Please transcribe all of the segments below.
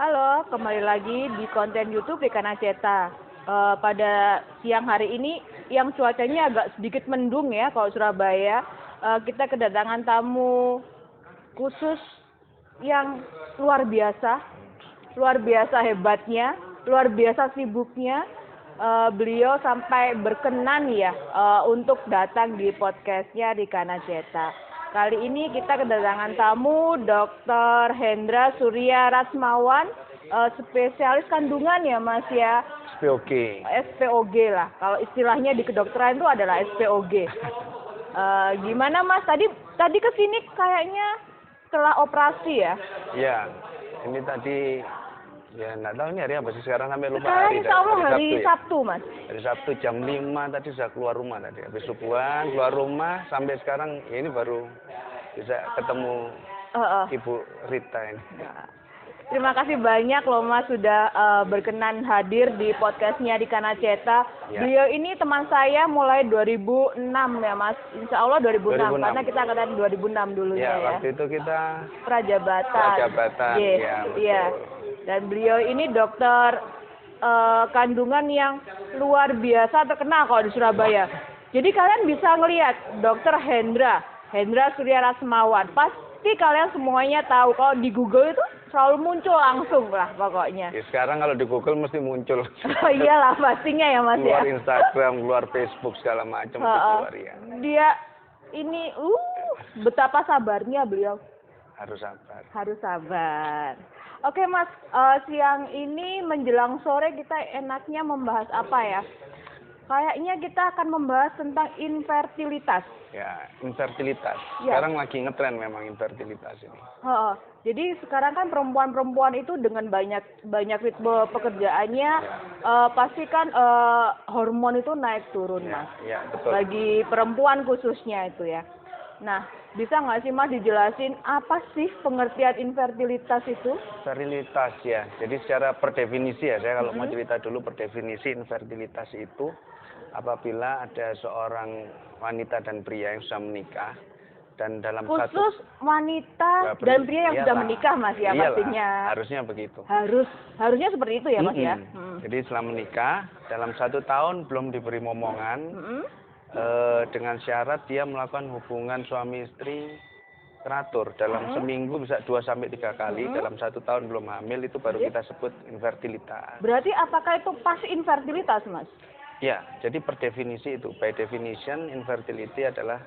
Halo, kembali lagi di konten YouTube Dekana Ceta. Pada siang hari ini yang cuacanya agak sedikit mendung ya kalau Surabaya. Kita kedatangan tamu khusus yang luar biasa hebatnya, luar biasa sibuknya. Beliau sampai berkenan ya untuk datang di podcastnya Dekana Ceta. Kali ini kita kedatangan tamu Dr. Hendra Surya Rasmawan, spesialis kandungan ya Mas ya. SPOG. SPOG lah. Kalau istilahnya di kedokteran itu adalah SPOG. Gimana Mas? Tadi kesini kayaknya setelah operasi ya? Ya, ini tadi ya nggak tahu ini hari apa sih sekarang sampai lupa Sekarang hari. insya Allah hari Sabtu, ya? Mas. Hari Sabtu jam 5 tadi sudah keluar rumah tadi. Habis subuhan keluar rumah sampai sekarang ya ini baru bisa ketemu Ibu Rita ini. Terima kasih banyak loh Mas sudah berkenan hadir di podcastnya Dekana Ceta. Ya. Beliau ini teman saya mulai 2006 ya Mas. Insya Allah 2006. Karena kita angkatan 2006 dulunya ya. Waktu itu kita Prajabatan. Yes, ya, betul. Iya. Dan beliau ini dokter kandungan yang luar biasa terkenal kalau di Surabaya. Jadi kalian bisa ngelihat Dokter Hendra Surya Rasmawan. Pasti kalian semuanya tahu kalau di Google itu selalu muncul langsung lah pokoknya. Ya, sekarang kalau di Google mesti muncul. Oh iyalah pastinya ya Mas keluar ya. Instagram, keluar Facebook segala macam keluar ya. Dia ini betapa sabarnya beliau. Harus sabar. Oke Mas, siang ini menjelang sore kita enaknya membahas apa ya? Kayaknya kita akan membahas tentang infertilitas. Ya, infertilitas. Ya. Sekarang lagi ngetren memang infertilitas ini. Jadi sekarang kan perempuan-perempuan itu dengan banyak ritme pekerjaannya, pasti kan hormon itu naik turun Mas. Ya, betul. Bagi perempuan khususnya itu ya. Nah, bisa nggak sih Mas dijelasin apa sih pengertian infertilitas itu? Infertilitas ya. Jadi secara per definisi ya, saya kalau mau cerita dulu per definisi infertilitas itu apabila ada seorang wanita dan pria yang sudah menikah dan dalam khusus wanita dan pria yang sudah menikah Mas ya pastinya. Harusnya begitu. Harusnya seperti itu ya Mas ya. Jadi setelah menikah dalam 1 tahun belum diberi momongan. Dengan syarat dia melakukan hubungan suami istri teratur dalam seminggu bisa 2-3 kali, dalam 1 tahun belum hamil itu baru kita sebut infertilitas. Berarti apakah itu pasti infertilitas Mas? Ya, jadi per definisi itu, by definition infertility adalah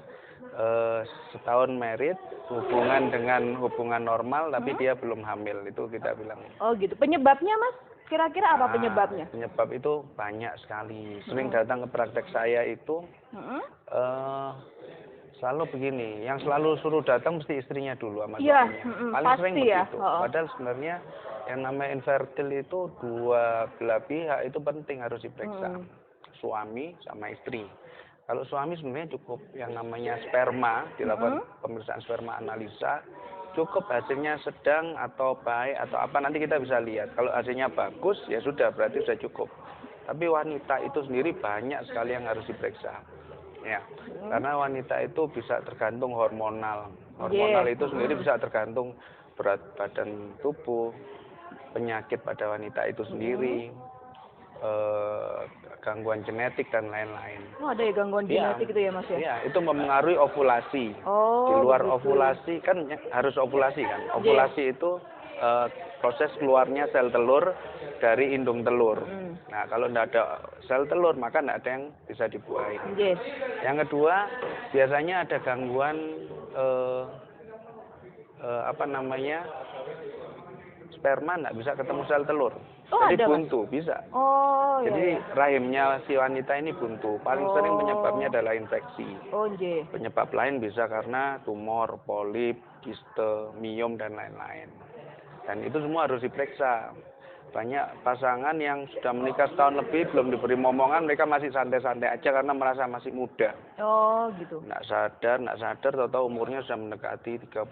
setahun married, hubungan normal tapi dia belum hamil, itu kita bilang. Oh gitu, penyebabnya Mas? Kira-kira apa penyebabnya? Penyebab itu banyak sekali. Sering datang ke praktek saya itu selalu begini, yang selalu suruh datang mesti istrinya dulu sama suaminya. Paling sering begitu. Padahal sebenarnya yang namanya infertil itu dua belah pihak itu penting harus diperiksa. Suami sama istri. Kalau suami sebenarnya cukup yang namanya sperma, dilakukan pemeriksaan sperma analisa. Cukup hasilnya sedang atau baik atau apa nanti kita bisa lihat. Kalau hasilnya bagus ya sudah berarti sudah cukup. Tapi wanita itu sendiri banyak sekali yang harus diperiksa. Ya. Karena wanita itu bisa tergantung hormonal. Hormonal itu sendiri bisa tergantung berat badan tubuh, penyakit pada wanita itu sendiri, gangguan genetik dan lain-lain. Oh, ada ya gangguan genetik itu ya Mas ya? Iya, itu mempengaruhi ovulasi. Di luar ovulasi kan harus ovulasi kan. Ovulasi itu proses keluarnya sel telur dari indung telur. Nah, kalau tidak ada sel telur maka tidak ada yang bisa dibuahi. Yang kedua, biasanya ada gangguan sperma tidak bisa ketemu sel telur. Jadi buntu, bisa. Jadi rahimnya si wanita ini buntu. Paling sering penyebabnya adalah infeksi. Penyebab lain bisa karena tumor, polip, kiste, miom, dan lain-lain. Dan itu semua harus diperiksa. Banyak pasangan yang sudah menikah setahun lebih, belum diberi momongan, mereka masih santai-santai aja karena merasa masih muda. Gitu. Nggak sadar, tahu umurnya sudah mendekati 30,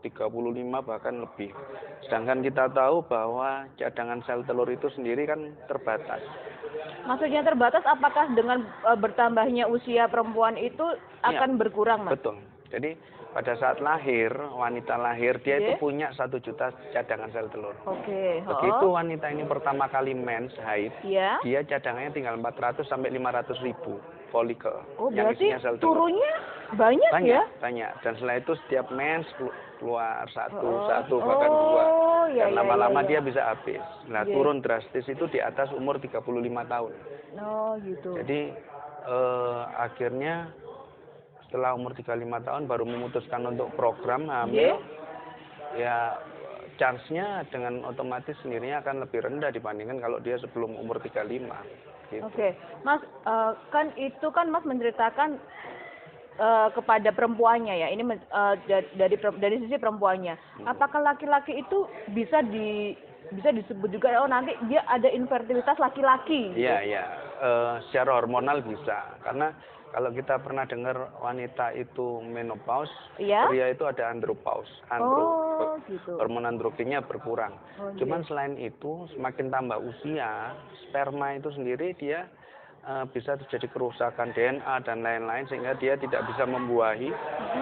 35 bahkan lebih. Sedangkan kita tahu bahwa cadangan sel telur itu sendiri kan terbatas. Maksudnya terbatas, apakah dengan bertambahnya usia perempuan itu akan berkurang, Mas? Betul. Jadi pada saat lahir, wanita lahir, dia itu punya 1 juta cadangan sel telur. Begitu wanita ini pertama kali mens, haid, dia cadangannya tinggal 400 sampai 500 ribu folikel. Yang isinya sel telur. Turunnya banyak ya? Banyak. Dan setelah itu setiap mens keluar satu bahkan 2. Dan lama-lama dia bisa habis. Nah, turun drastis itu di atas umur 35 tahun. Gitu. Jadi akhirnya setelah umur 35 tahun baru memutuskan untuk program hamil, ya chance-nya dengan otomatis sendirinya akan lebih rendah dibandingkan kalau dia sebelum umur 35. Gitu. Mas, kan itu kan Mas menceritakan kepada perempuannya ya, ini dari sisi perempuannya. Apakah laki-laki itu bisa disebut juga, oh nanti dia ada infertilitas laki-laki? Iya. Secara hormonal bisa, karena kalau kita pernah dengar wanita itu menopause, pria itu ada andropause. Gitu. Hormon androgennya berkurang. Cuman selain itu, semakin tambah usia, sperma itu sendiri dia bisa terjadi kerusakan DNA dan lain-lain sehingga dia tidak bisa membuahi,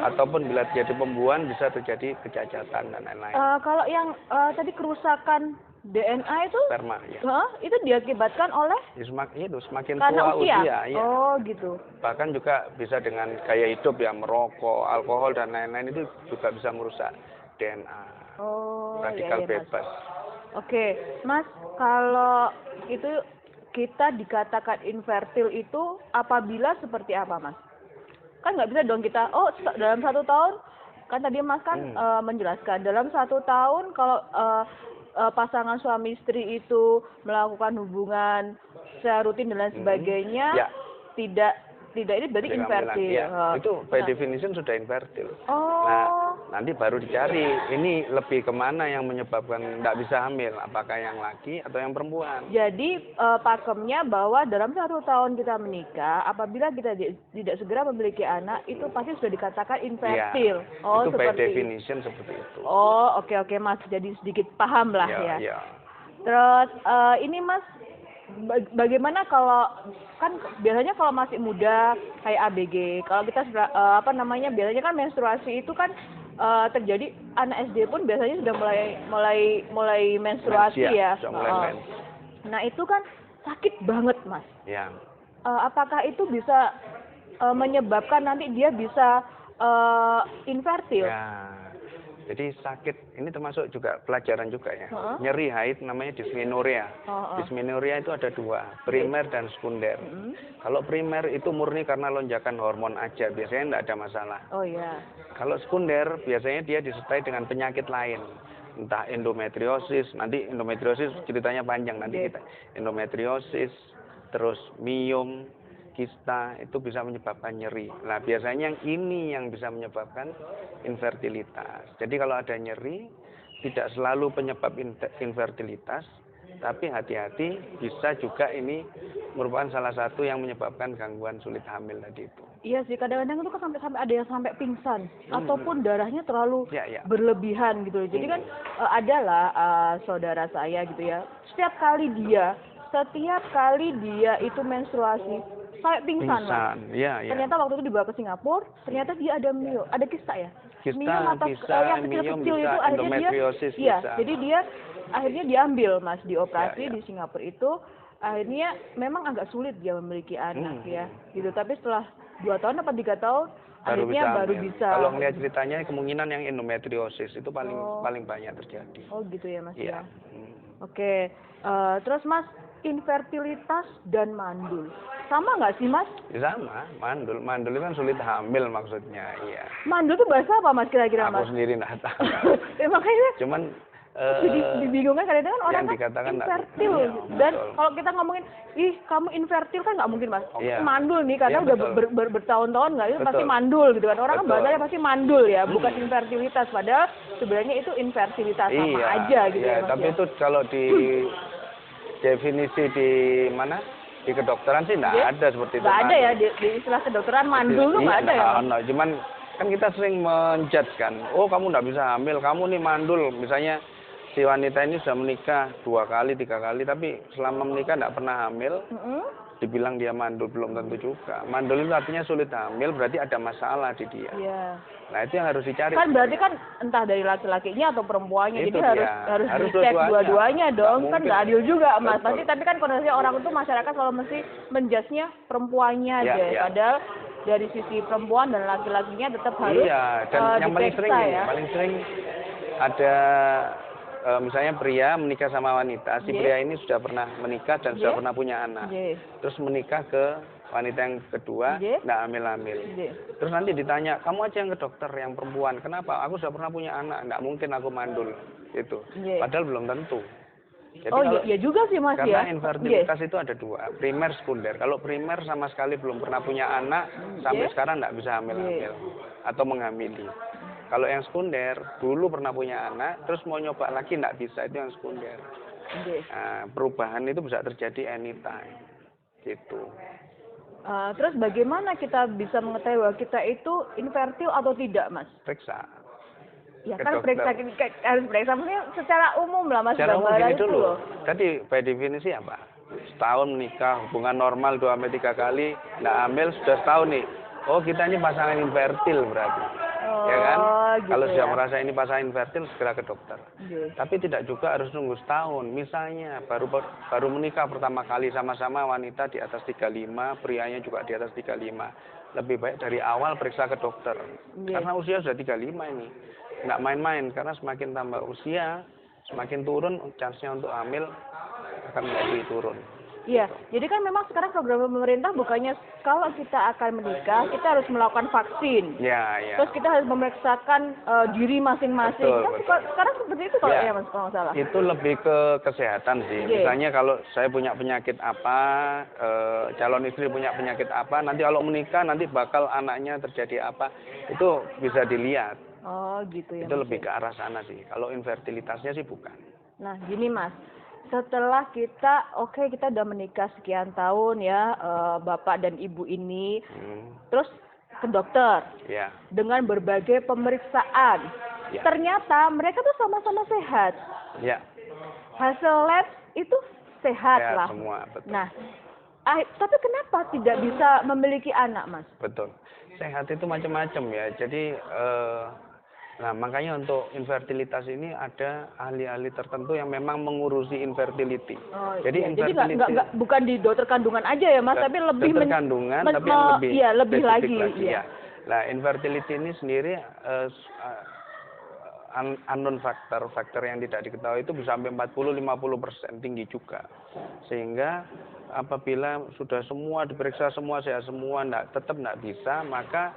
ataupun bila terjadi pembuahan bisa terjadi kecacatan dan lain-lain. Kalau yang tadi kerusakan DNA itu sperma, itu diakibatkan oleh semakin tua usia ya. Gitu. Bahkan juga bisa dengan gaya hidup ya, merokok, alkohol dan lain-lain itu juga bisa merusak DNA. Radikal bebas. Mas, kalau itu kita dikatakan infertil itu apabila seperti apa, Mas? Kan nggak bisa dong kita dalam 1 tahun, kan tadi Mas kan menjelaskan dalam 1 tahun kalau pasangan suami istri itu melakukan hubungan secara rutin dan lain sebagainya, tidak ini berarti infertil. Itu by definition sudah infertil. Nah, nanti baru dicari ini lebih kemana yang menyebabkan tidak bisa hamil, apakah yang laki atau yang perempuan. Jadi pakemnya bahwa dalam 1 tahun kita menikah, apabila kita tidak segera memiliki anak, itu pasti sudah dikatakan infertil. Itu by definition seperti itu. Oke Mas, jadi sedikit paham lah ya. Terus ini Mas, bagaimana kalau kan biasanya kalau masih muda kayak ABG, kalau kita biasanya kan menstruasi itu kan terjadi, anak SD pun biasanya sudah mulai menstruasi ya. Nah itu kan sakit banget Mas. Apakah itu bisa menyebabkan nanti dia bisa infertil? Jadi sakit ini termasuk juga pelajaran juga ya. Nyeri haid namanya dysmenorrhea. Dysmenorrhea itu ada 2, primer dan sekunder. Kalau primer itu murni karena lonjakan hormon aja, biasanya tidak ada masalah. Kalau sekunder biasanya dia disertai dengan penyakit lain, entah endometriosis. Nanti endometriosis ceritanya panjang, nanti kita endometriosis, terus miom, kista, itu bisa menyebabkan nyeri. Nah, biasanya yang ini yang bisa menyebabkan infertilitas. Jadi kalau ada nyeri, tidak selalu penyebab infertilitas, tapi hati-hati, bisa juga ini merupakan salah satu yang menyebabkan gangguan sulit hamil tadi itu. Iya sih, kadang-kadang itu kan sampai ada yang sampai pingsan, ataupun darahnya terlalu berlebihan gitu. Jadi kan adalah saudara saya gitu ya, setiap kali dia itu menstruasi, sampai pingsan lah. Ternyata waktu itu dibawa ke Singapura, ternyata dia ada kista ya. Yang kecil-kecil itu akhirnya dia, jadi dia akhirnya diambil Mas, dioperasi di Singapura itu. Akhirnya memang agak sulit dia memiliki anak ya, gitu. Tapi setelah 2 tahun apa 3 tahun, akhirnya baru bisa. Kalau ngelihat ceritanya kemungkinan yang endometriosis itu paling banyak terjadi. Gitu ya Mas ya. Terus Mas, infertilitas dan mandul sama nggak sih Mas? Sama, mandul itu kan sulit hamil maksudnya, iya. Mandul itu bahasa apa Mas kira-kira Mas? Aku sendiri nggak tahu. Makanya. Cuman dibingungkan kadang-kadang orang kan infertil, dan kalau kita ngomongin kamu infertil kan nggak mungkin Mas. Mandul nih karena udah bertahun-tahun nggak, itu pasti mandul gitu kan, orang kan bahasanya pasti mandul ya, bukan infertilitas, padahal sebenarnya itu infertilitas sama aja gitu ya Mas. Tapi itu kalau di definisi di mana, di kedokteran sih nggak ada seperti itu. Nggak ada ya, di istilah kedokteran mandul tuh nggak ada ya. Cuman kan kita sering menjudge kan, kamu nggak bisa hamil, kamu nih mandul. Misalnya si wanita ini sudah menikah 2 kali 3 kali, tapi selama menikah nggak pernah hamil, dibilang dia mandul belum tentu juga. Mandul itu artinya sulit hamil, berarti ada masalah di dia. Iya. Nah itu yang harus dicari. Kan berarti kan entah dari laki-lakinya atau perempuannya, itu jadi harus dicek dua-duanya dong. Kan nggak adil juga Mas. Pasti tapi kan kondisi orang itu masyarakat selalu mesti menjudge-nya perempuannya aja. Padahal dari sisi perempuan dan laki-lakinya tetap harus dan yang paling sering ada misalnya pria menikah sama wanita, si pria ini sudah pernah menikah dan sudah pernah punya anak. Terus menikah ke wanita yang kedua, nggak hamil-hamil. Terus nanti ditanya, kamu aja yang ke dokter, yang perempuan. Kenapa? Aku sudah pernah punya anak, nggak mungkin aku mandul. Itu. Padahal belum tentu. Jadi iya juga sih Mas karena infertilitas itu ada dua, primer, sekunder. Kalau primer sama sekali belum pernah punya anak, sampai sekarang nggak bisa hamil-hamil atau menghamili. Kalau yang sekunder, dulu pernah punya anak, terus mau nyoba lagi nggak bisa, itu yang sekunder. Nah, perubahan itu bisa terjadi anytime, gitu. Terus bagaimana kita bisa mengetahui bahwa kita itu infertil atau tidak, Mas? Periksa. Ya kan harus periksa, maksudnya secara umum lah Mas. Secara umum gini dulu. Tadi by definisi apa? Setahun menikah, hubungan normal 2-3 kali, nggak hamil sudah setahun nih. Oh kita ini pasangan infertil berarti. Ya kan? Gitu kalau sudah merasa ini pasangan infertil segera ke dokter. Tapi tidak juga harus nunggu setahun. Misalnya baru menikah pertama kali sama-sama wanita di atas 35, prianya juga di atas 35. Lebih baik dari awal periksa ke dokter. Karena usia sudah 35 ini. Nggak main-main karena semakin tambah usia, semakin turun chance-nya untuk hamil akan menjadi turun. Iya, jadi kan memang sekarang program pemerintah bukannya kalau kita akan menikah, kita harus melakukan vaksin. Iya. Terus kita harus memeriksakan diri masing-masing. Sekarang seperti itu kalau ya Mas, kalau salah. Itu lebih ke kesehatan sih. Misalnya kalau saya punya penyakit apa, calon istri punya penyakit apa, nanti kalau menikah nanti bakal anaknya terjadi apa, itu bisa dilihat. Oh gitu ya. Itu lebih ke arah sana sih. Kalau infertilitasnya sih bukan. Nah gini Mas. Setelah kita udah menikah sekian tahun ya, bapak dan ibu ini, terus ke dokter, dengan berbagai pemeriksaan, ternyata mereka tuh sama-sama sehat. Hasil lab itu sehat lah. Semua, betul. Nah, tapi kenapa tidak bisa memiliki anak, Mas? Betul. Sehat itu macam-macam ya. Jadi nah, makanya untuk infertilitas ini ada ahli-ahli tertentu yang memang mengurusi infertility. Jadi infertility bukan di dokter kandungan aja ya Mas, tapi lebih dokter kandungan tapi yang lebih lagi. Nah, infertility ini sendiri unknown faktor yang tidak diketahui itu bisa sampai 40-50% tinggi juga. Sehingga apabila sudah semua diperiksa semua sehat semua tetap tidak bisa, maka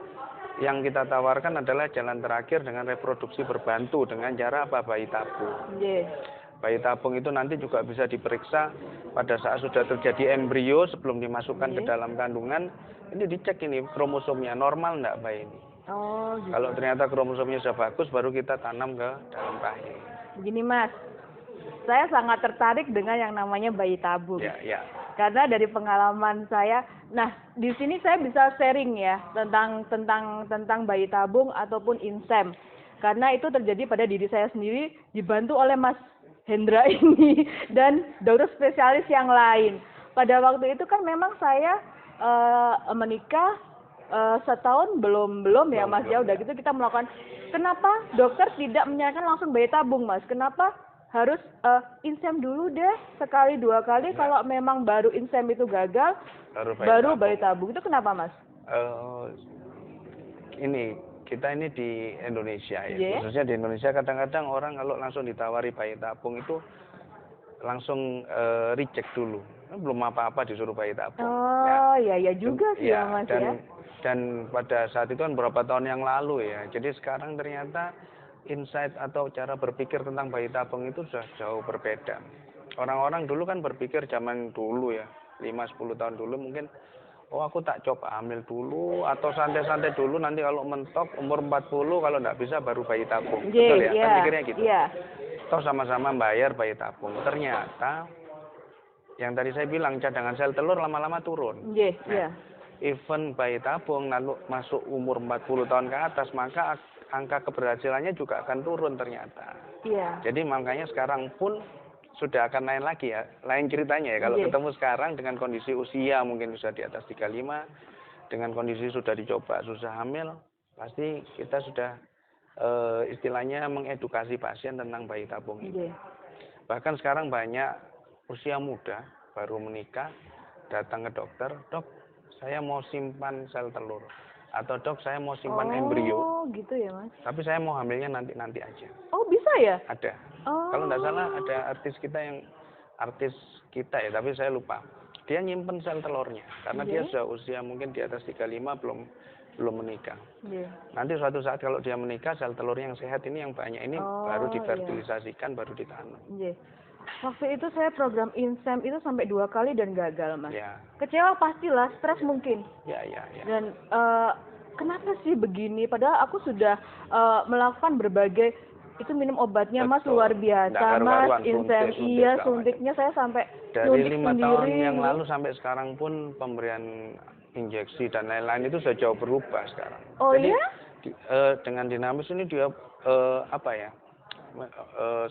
yang kita tawarkan adalah jalan terakhir dengan reproduksi berbantu dengan cara bayi tabung. Bayi tabung itu nanti juga bisa diperiksa pada saat sudah terjadi embrio sebelum dimasukkan ke dalam kandungan. Ini dicek ini kromosomnya normal enggak bayi ini. Gitu. Kalau ternyata kromosomnya sudah bagus baru kita tanam ke dalam rahim. Begini Mas, saya sangat tertarik dengan yang namanya bayi tabung. Karena dari pengalaman saya, nah di sini saya bisa sharing ya tentang bayi tabung ataupun insem. Karena itu terjadi pada diri saya sendiri dibantu oleh Mas Hendra ini dan dokter spesialis yang lain. Pada waktu itu kan memang saya menikah setahun belum ya Mas ya, udah gitu kita melakukan. Kenapa dokter tidak menyarankan langsung bayi tabung Mas? Kenapa harus insem dulu deh sekali 2 kali, kalau memang baru insem itu gagal baru bayi tabung. Itu kenapa Mas? Kita ini di Indonesia ya, khususnya di Indonesia kadang-kadang orang kalau langsung ditawari bayi tabung itu langsung reject dulu, belum apa-apa disuruh bayi tabung. Iya juga sih ya Mas dan pada saat itu kan beberapa tahun yang lalu ya, jadi sekarang ternyata insight atau cara berpikir tentang bayi tabung itu sudah jauh berbeda. Orang-orang dulu kan berpikir zaman dulu ya, 5-10 tahun dulu mungkin, aku tak coba hamil dulu atau santai-santai dulu, nanti kalau mentok umur 40 kalau nggak bisa baru bayi tabung. Betul ya? Kan mikirnya gitu. Toh sama-sama bayar bayi tabung. Ternyata yang tadi saya bilang cadangan sel telur lama-lama turun. Even bayi tabung lalu masuk umur 40 tahun ke atas, maka angka keberhasilannya juga akan turun ternyata. Jadi makanya sekarang pun sudah akan lain lagi ya, lain ceritanya ya. Kalau ketemu sekarang dengan kondisi usia mungkin sudah di atas 35, dengan kondisi sudah dicoba susah hamil, pasti kita sudah istilahnya mengedukasi pasien tentang bayi tabung ini. Bahkan sekarang banyak usia muda baru menikah datang ke dokter, dok saya mau simpan sel telur, atau dok saya mau simpan embrio. Oh gitu ya mas. Tapi saya mau hamilnya nanti aja. Oh bisa ya? Ada. Kalau nggak salah ada artis kita ya, tapi saya lupa. Dia nyimpen sel telurnya karena dia sudah usia mungkin di atas 35 belum menikah. Nanti suatu saat kalau dia menikah, sel telur yang sehat ini yang banyak ini baru difertilisasikan, baru ditanam. Waktu itu saya program INSEM itu sampai 2 kali dan gagal mas. Kecewa pastilah, stres mungkin. Dan kenapa sih begini? Padahal aku sudah melakukan berbagai, itu minum obatnya mas luar biasa mas, INSEM suntiknya saya sampai dari 5 tahun yang lalu sampai sekarang pun pemberian injeksi dan lain-lain itu sudah jauh berubah sekarang. Jadi, dengan dinamis ini dia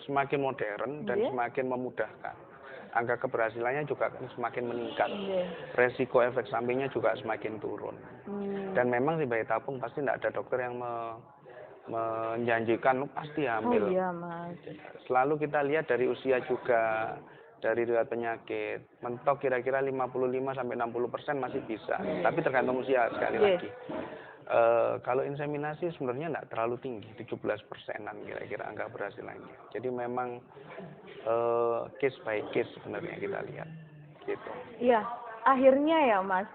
semakin modern dan semakin memudahkan. Angka keberhasilannya juga semakin meningkat. Resiko efek sampingnya juga semakin turun. Dan memang di bayi tabung pasti tidak ada dokter yang menjanjikan pasti hamil. Selalu kita lihat dari usia juga, dari riwayat penyakit, mentok kira-kira 55-60% masih bisa. Tapi tergantung usia sekali lagi. Kalau inseminasi sebenarnya tidak terlalu tinggi, 17%-an kira-kira angka keberhasilannya. Jadi memang case by case sebenarnya kita lihat. Gitu. Iya, akhirnya ya mas,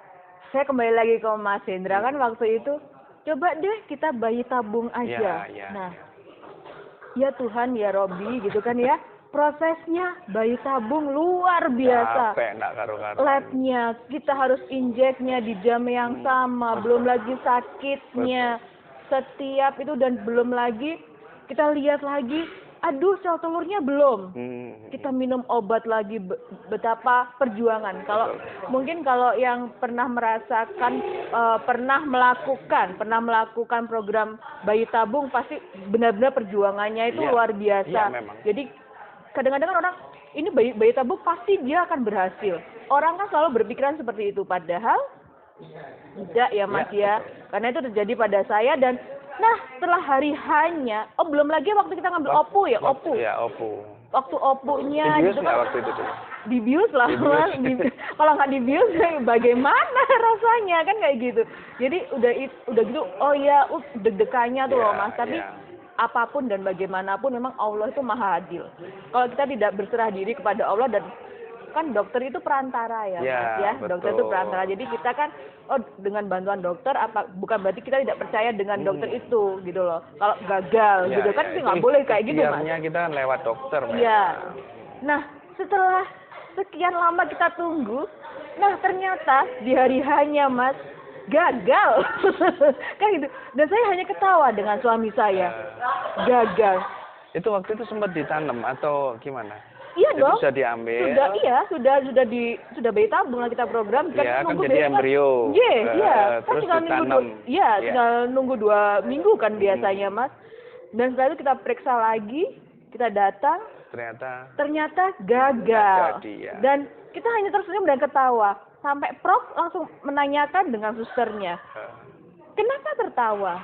saya kembali lagi ke Mas Hendra kan waktu itu, coba deh kita bayi tabung aja. Nah, ya Tuhan ya Robi gitu kan ya. Prosesnya bayi tabung luar biasa. Labnya kita harus injeknya di jam yang sama, belum lagi sakitnya setiap itu, dan belum lagi kita lihat lagi, aduh sel telurnya belum. Kita minum obat lagi, betapa perjuangan. Kalau mungkin kalau yang pernah merasakan, pernah melakukan program bayi tabung, pasti benar-benar perjuangannya itu luar biasa. Jadi kadang-kadang orang ini bayi tabung pasti dia akan berhasil. Orang kan selalu berpikiran seperti itu, padahal tidak ya mas ya. Karena itu terjadi pada saya, dan nah setelah hari hanya, belum lagi waktu kita ngambil OPU ya, OPU. Waktu OPU-nya gitu kan. Waktu itu dibius lah mas. Kalau nggak dibius bagaimana rasanya kan kayak gitu. Jadi udah gitu, deg-degannya tuh loh mas. Tapi apapun dan bagaimanapun memang Allah itu maha adil. Kalau kita tidak berserah diri kepada Allah, dan kan dokter itu perantara ya mas ya. Dokter itu perantara. Jadi kita kan dengan bantuan dokter, bukan berarti kita tidak percaya dengan dokter itu gitu loh. Kalau gagal gitu kan nggak boleh kayak gitu mas. Kita lewat dokter. Nah setelah sekian lama kita tunggu, nah ternyata di hari hanya mas gagal kan gitu, dan saya hanya ketawa dengan suami saya. Gagal. Itu waktu itu sempat ditanam atau gimana? Iya dong. Sudah diambil. Sudah bayi tabung lah kita program. Kan jadi embrio. Kan tinggal nunggu 2 minggu kan biasanya mas. Dan setelah itu kita periksa lagi, kita datang. Ternyata gagal. Dan kita hanya tersenyum dan ketawa. Sampai Prof langsung menanyakan dengan susternya, kenapa tertawa?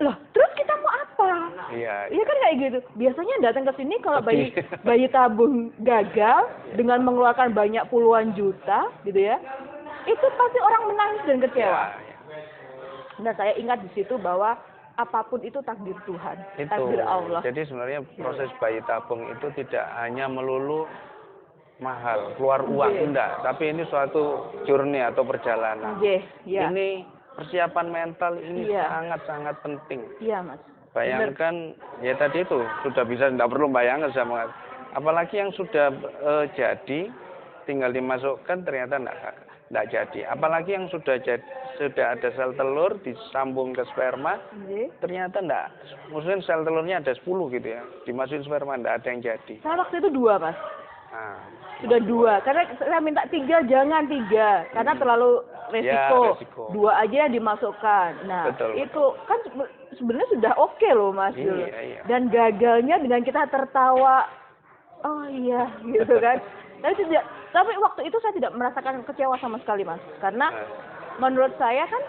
Loh, terus kita mau apa? Iya kan kayak gitu. Biasanya datang ke sini kalau bayi tabung gagal dengan mengeluarkan banyak puluhan juta, gitu ya, itu pasti orang menangis dan kecewa. Nah, saya ingat di situ bahwa apapun itu takdir Tuhan, takdir Allah. Jadi sebenarnya proses bayi tabung itu tidak hanya melulu mahal, keluar uang, enggak. Tapi ini suatu journey atau perjalanan. Ini persiapan mental ini sangat-sangat penting. Iya, Mas. Bayangkan, ya tadi itu, sudah bisa, enggak perlu bayangkan sama. Apalagi yang sudah jadi, tinggal dimasukkan ternyata enggak jadi. Apalagi yang sudah ada sel telur, disambung ke sperma, ternyata enggak. Maksudnya sel telurnya ada 10 gitu ya, dimasukin sperma, enggak ada yang jadi. Saya waktu itu 2, Mas. Sudah 2, karena saya minta 3, jangan 3, karena terlalu resiko. 2 aja yang dimasukkan. Nah, itu kan sebenarnya sudah oke loh Mas. Dan gagalnya dengan kita tertawa, Oh iya, gitu kan. Tapi waktu itu saya tidak merasakan kecewa sama sekali, Mas. Karena menurut saya kan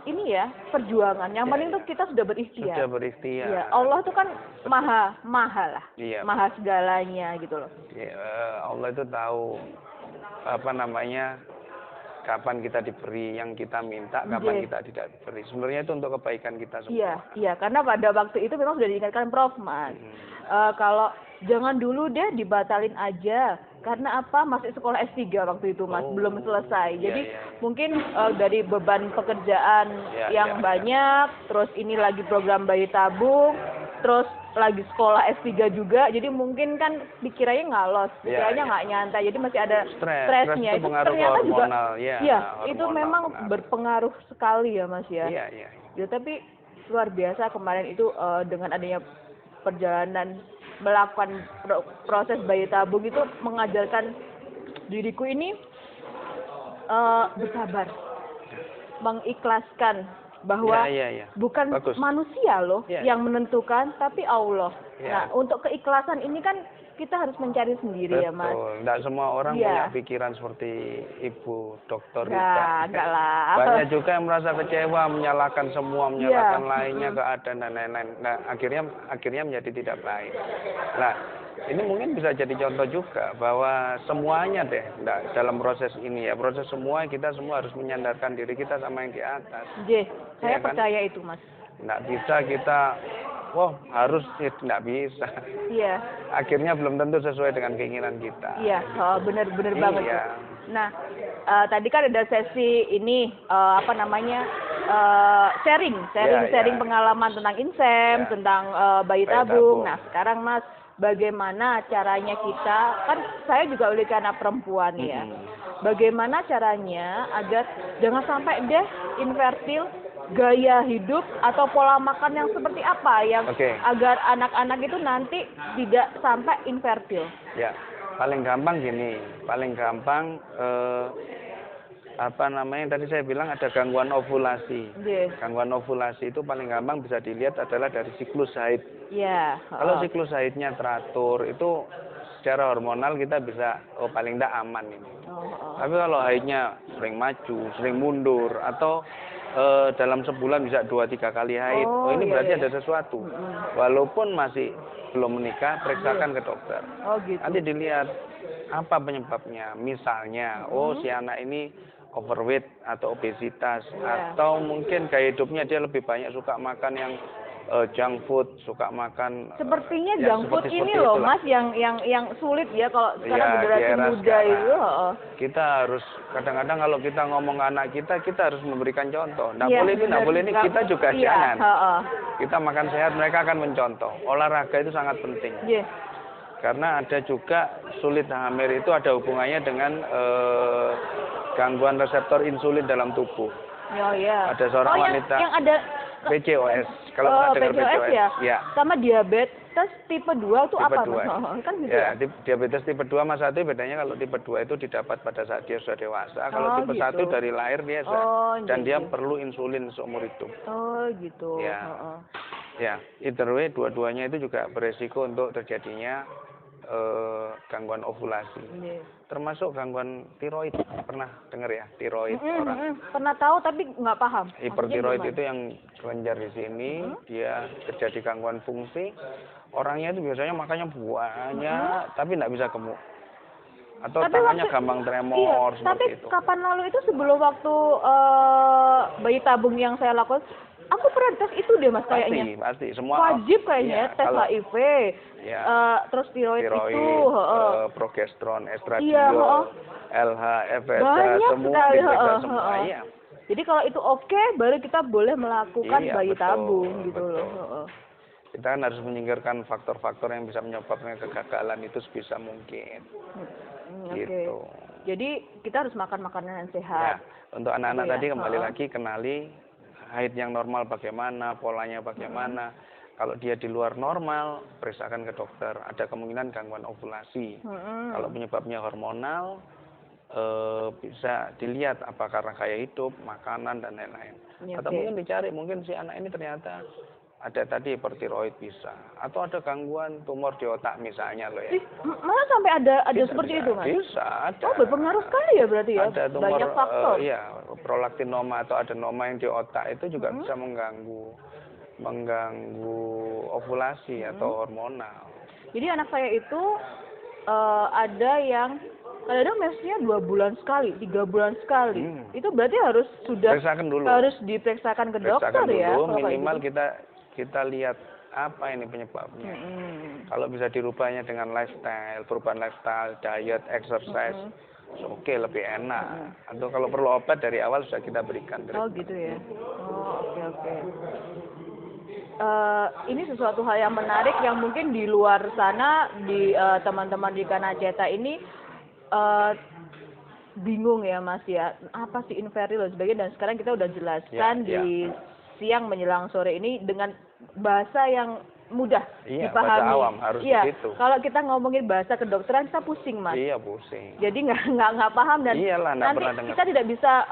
ini ya perjuangan. Yang penting tuh kita sudah berikhtiar. Sudah berikhtiar. Ya, Allah tuh kan maha lah, maha segalanya gitu loh. Ya, Allah itu tahu apa namanya, kapan kita diberi yang kita minta, kapan kita tidak diberi. Sebenarnya itu untuk kebaikan kita semua. Iya, karena pada waktu itu memang sudah diingatkan Prof, Mas. Kalau jangan dulu deh dibatalin aja. Karena apa? Masih sekolah S3 waktu itu, Mas, belum selesai. Jadi mungkin dari beban pekerjaan yang banyak, terus ini lagi program bayi tabung, terus lagi sekolah S3 juga, jadi mungkin kan pikirannya ngalos, pikirannya nggak nyantai, jadi masih ada stresnya. Itu ternyata hormonal, juga, itu memang berpengaruh sekali ya, Mas ya. Iya. Ya, tapi luar biasa kemarin itu dengan adanya perjalanan melakukan proses bayi tabung itu mengajarkan diriku ini bersabar, mengikhlaskan bahwa bukan manusia loh yang menentukan, tapi Allah. Nah, untuk keikhlasan ini kan kita harus mencari sendiri. Betul. Ya, Mas. Tidak semua orang punya pikiran seperti Ibu Dokter Rita. Enggak lah. Banyak juga yang merasa kecewa, menyalahkan semua, menyalahkan lainnya, keadaan dan lain-lain. Nah, akhirnya menjadi tidak baik. Nah, ini mungkin bisa jadi contoh juga bahwa semuanya dalam proses ini ya, proses semua kita semua harus menyandarkan diri kita sama yang di atas. Saya percaya itu, Mas. Nggak bisa kita harus, nggak bisa. Iya. Akhirnya belum tentu sesuai dengan keinginan kita. Iya, benar banget. Iya. Nah, tadi kan ada sesi ini sharing pengalaman tentang insem, tentang bayi tabung. Nah, sekarang Mas, bagaimana caranya kita, kan saya juga oleh karena perempuan ya. Bagaimana caranya agar jangan sampai infertil, gaya hidup atau pola makan yang seperti apa yang agar anak-anak itu nanti tidak sampai infertil? Ya, paling gampang gini, tadi saya bilang ada gangguan ovulasi. Gangguan ovulasi itu paling gampang bisa dilihat adalah dari siklus haid. Kalau siklus haidnya teratur, itu secara hormonal kita bisa paling tidak aman ini. Tapi kalau haidnya sering maju, sering mundur, atau dalam sebulan bisa 2-3 kali haid, ini berarti ada sesuatu. Walaupun masih belum menikah, periksakan ke dokter. Nanti dilihat apa penyebabnya. Misalnya, si anak ini overweight atau obesitas, atau mungkin gaya hidupnya dia lebih banyak suka makan yang junk food, suka makan sepertinya junk food ini loh Mas yang sulit ya kalau sekarang generasi muda itu. Kita harus kadang-kadang kalau kita ngomong ke anak kita harus memberikan contoh. Nggak boleh ini, kita juga jangan. Kita makan sehat, mereka akan mencontoh. Olahraga itu sangat penting. Karena ada juga sulit hamil itu ada hubungannya dengan gangguan reseptor insulin dalam tubuh. Ada seorang wanita yang ada PCOS, kalau dengar PCOS ya. Sama diabetes tipe 2 itu apa? Kan gitu ya. Diabetes tipe 2 sama 1 bedanya, kalau tipe 2 itu didapat pada saat dia sudah dewasa. Kalau tipe 1 dari lahir biasa. Dan dia perlu insulin seumur hidup. Ya, either way dua-duanya itu juga beresiko untuk terjadinya gangguan ovulasi. Termasuk gangguan tiroid. Pernah dengar ya, tiroid orang? Pernah tahu tapi nggak paham. Hipertiroid itu yang kelenjar di sini, dia terjadi gangguan fungsi. Orangnya itu biasanya makannya banyak, tapi nggak bisa gemuk. Atau tangannya gampang tremor, seperti itu. Tapi kapan lalu itu sebelum waktu bayi tabung yang saya lakukan, aku pernah tes itu deh Mas kayaknya. Pasti. Semua wajib kayaknya tes HIV. Terus tiroid itu, progesteron, estradiol, LH, FSH, semua. Jadi kalau itu oke, baru kita boleh melakukan bayi tabung gitu loh. Kita kan harus menyingkirkan faktor-faktor yang bisa menyebabkan kegagalan itu sebisa mungkin. Gitu. Jadi kita harus makan makanan yang sehat. Untuk anak-anak tadi kembali lagi kenali haid yang normal bagaimana, polanya bagaimana. Kalau dia di luar normal, periksakan ke dokter. Ada kemungkinan gangguan ovulasi. Kalau penyebabnya hormonal, bisa dilihat apa karena gaya hidup, makanan dan lain-lain. Atau mungkin dicari, mungkin si anak ini ternyata ada tadi hipertiroid bisa, atau ada gangguan tumor di otak misalnya loh ya. Malah sampai ada seperti itu Mas? Bisa, ada. Oh, berpengaruh sekali ya berarti ya? Ada tumor, banyak faktor. Iya, prolaktinoma atau adenoma yang di otak itu juga bisa mengganggu ovulasi atau hormonal. Jadi anak saya itu ada yang kadang-kadang mensnya 2 bulan sekali, 3 bulan sekali. Itu berarti harus diperiksakan ke dokter ya. Minimal kita lihat apa ini penyebabnya. Kalau bisa dirubahnya dengan lifestyle, perubahan lifestyle, diet, exercise, oke, lebih enak. Atau kalau perlu obat dari awal sudah kita berikan. Oh gitu ya. Oh oke. Ini sesuatu hal yang menarik yang mungkin di luar sana di teman-teman di Kanaceta ini bingung ya Mas ya, apa sih infertil dan sebagainya, dan sekarang kita udah jelaskan di siang menjelang sore ini dengan bahasa yang mudah dipahami. Bahasa awam harus begitu. Kalau kita ngomongin bahasa kedokteran kita pusing Mas. Iya pusing. Jadi nggak paham dan nanti kita tidak bisa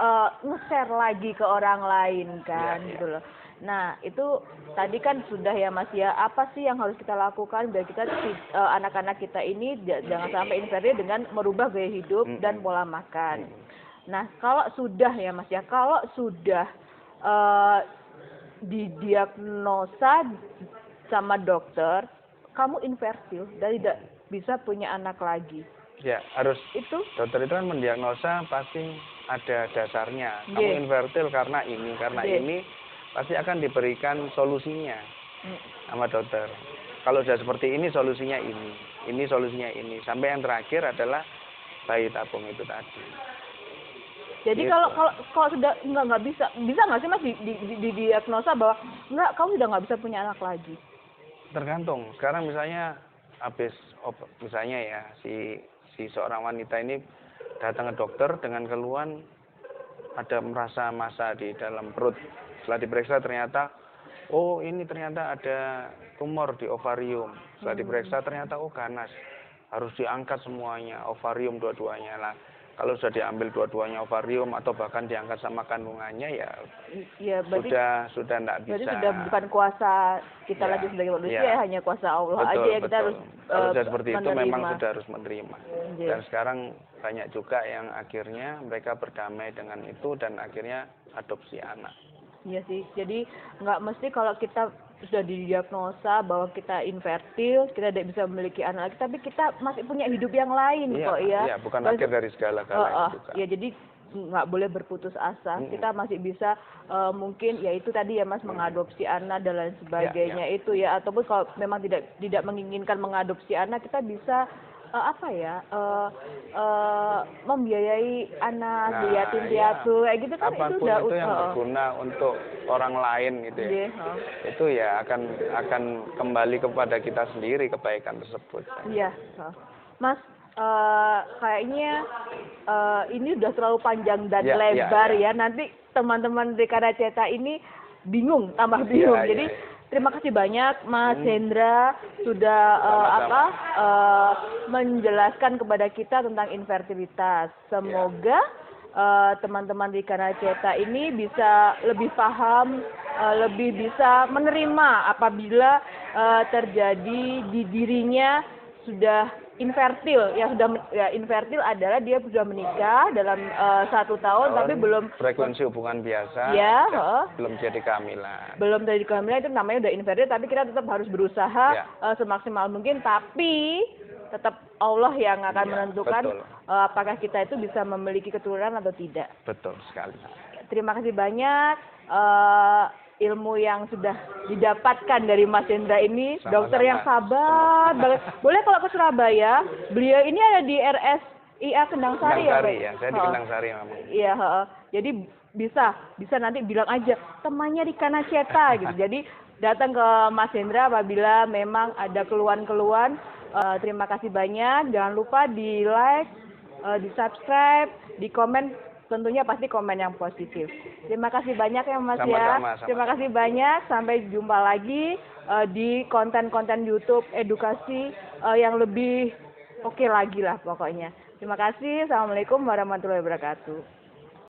nge-share lagi ke orang lain kan gitu loh. Nah itu tadi kan sudah ya Mas ya, apa sih yang harus kita lakukan biar kita anak-anak kita ini jangan sampai infertil dengan merubah gaya hidup dan pola makan. Nah kalau sudah ya Mas ya, kalau sudah didiagnosa sama dokter kamu infertil dan tidak bisa punya anak lagi. Ya harus. Dokter itu kan mendiagnosa pasti ada dasarnya. Kamu infertil karena ini, ini. Pasti akan diberikan solusinya sama dokter. Kalau sudah seperti ini solusinya ini solusinya ini. Sampai yang terakhir adalah bayi tabung itu tadi. Jadi gitu. kalau sudah nggak bisa nggak sih Mas didiagnosa bahwa kamu sudah nggak bisa punya anak lagi? Tergantung. Sekarang misalnya habis misalnya ya si seorang wanita ini datang ke dokter dengan keluhan ada merasa massa di dalam perut. Setelah diperiksa ternyata, ini ternyata ada tumor di ovarium. Setelah diperiksa ternyata, ganas. Harus diangkat semuanya, ovarium dua-duanya lah. Kalau sudah diambil dua-duanya ovarium atau bahkan diangkat sama kandungannya sudah tidak bisa. Berarti sudah bukan kuasa kita lagi sebagai manusia, hanya kuasa Allah aja kita harus kalau sudah seperti itu memang sudah harus menerima. Dan sekarang banyak juga yang akhirnya mereka berdamai dengan itu dan akhirnya adopsi anak. Iya sih, jadi nggak mesti kalau kita sudah didiagnosa bahwa kita infertil, kita tidak bisa memiliki anak lagi, tapi kita masih punya hidup yang lain kok ya. Iya, bukan akhir dari segala-galanya juga. Ya, jadi nggak boleh berputus asa. Kita masih bisa mungkin ya itu tadi ya Mas mengadopsi anak dan lain sebagainya itu ya, ataupun kalau memang tidak menginginkan mengadopsi anak, kita bisa membiayai anak yatim piatu kayak gitu kan, apapun itu yang berguna untuk orang lain gitu ya. Itu ya akan kembali kepada kita sendiri kebaikan tersebut. Iya. Mas kayaknya ini udah terlalu panjang dan lebar ya. Nanti teman-teman di Kanaceta ini tambah bingung. Jadi terima kasih banyak Mas Hendra sudah menjelaskan kepada kita tentang infertilitas. Semoga teman-teman di Kanaceta ini bisa lebih paham, lebih bisa menerima apabila terjadi di dirinya sudah infertil. Infertil adalah dia sudah menikah dalam 1 tahun tapi belum frekuensi hubungan biasa, belum jadi kehamilan. Belum jadi kehamilan itu namanya udah infertil, tapi kita tetap harus berusaha semaksimal mungkin, tapi tetap Allah yang akan menentukan apakah kita itu bisa memiliki keturunan atau tidak. Betul sekali. Terima kasih banyak ilmu yang sudah didapatkan dari Mas Hendra ini. Sama-sama. Dokter yang sabar banget. Boleh kalau ke Surabaya, beliau ini ada di RSIA Kendang Sari ya, Pak? Ya, saya di Kendang Sari memang. Iya, jadi bisa nanti bilang aja temannya di Kanaceta gitu. Jadi datang ke Mas Hendra apabila memang ada keluhan-keluhan. Terima kasih banyak. Jangan lupa di like, di subscribe, di komen. Tentunya pasti komen yang positif. Terima kasih banyak ya Mas Sama-sama. Terima kasih banyak. Sampai jumpa lagi di konten-konten YouTube edukasi yang lebih oke lagi lah pokoknya. Terima kasih. Assalamualaikum warahmatullahi wabarakatuh.